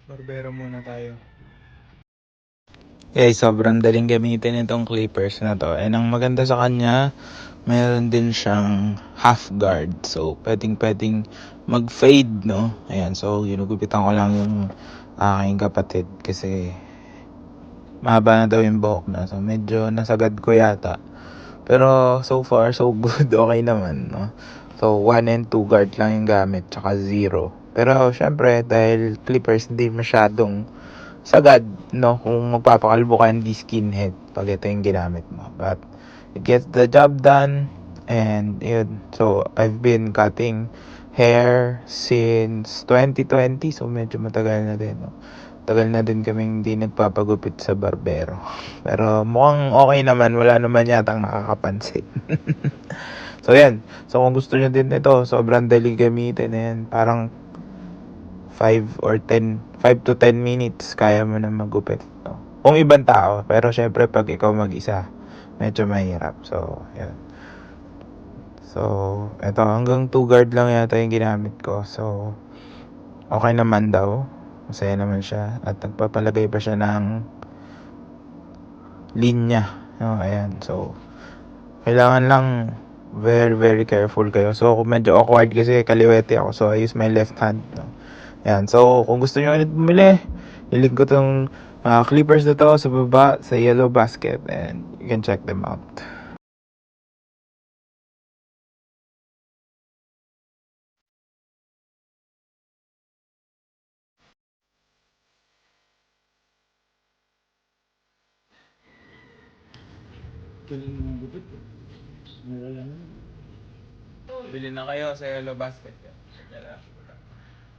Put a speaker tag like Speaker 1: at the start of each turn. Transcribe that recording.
Speaker 1: Barbero muna tayo.
Speaker 2: Guys, sobrang daling gamitin itong clippers na to. And ang maganda sa kanya, meron din siyang half guard. So, pwedeng mag-fade, no? Ayan, so ginugupitan ko lang yung aking kapatid kasi mahaba na daw yung buhok na. So, medyo nasagad ko yata. Pero, so far, so good. Okay naman, no? So, 1 and 2 guard lang yung gamit, tsaka 0. Pero, syempre, dahil clippers, hindi masyadong sagad, no? Kung magpapakalbo ka, hindi skinhead pag ito yung ginamit mo. But, it gets the job done. And, yun. So, I've been cutting hair since 2020. So, medyo matagal na din, no? Tagal na din kaming hindi nagpapagupit sa barbero. Pero mukhang okay naman. Wala naman yatang nakakapansin. So, yan. So, kung gusto nyo din ito, sobrang dali gamitin. Yan. Parang 5 to 10 minutes, kaya mo na magupit. No? Kung ibang tao. Pero, syempre, pag ikaw mag-isa, medyo mahirap. So, yan. So, eto, hanggang 2 guard lang yata yung ginamit ko. So, okay naman daw. Masaya naman siya. At nagpapalagay pa siya ng linya. No, ayan. So, kailangan lang very careful kayo. So, medyo awkward kasi kaliwete ako. So, I use my left hand. No? Ayan. So, kung gusto nyo ulit bumili, ilink ko tong clippers na to sa baba, sa yellow basket. And you can check them out. Bili na kayo sa yellow basket.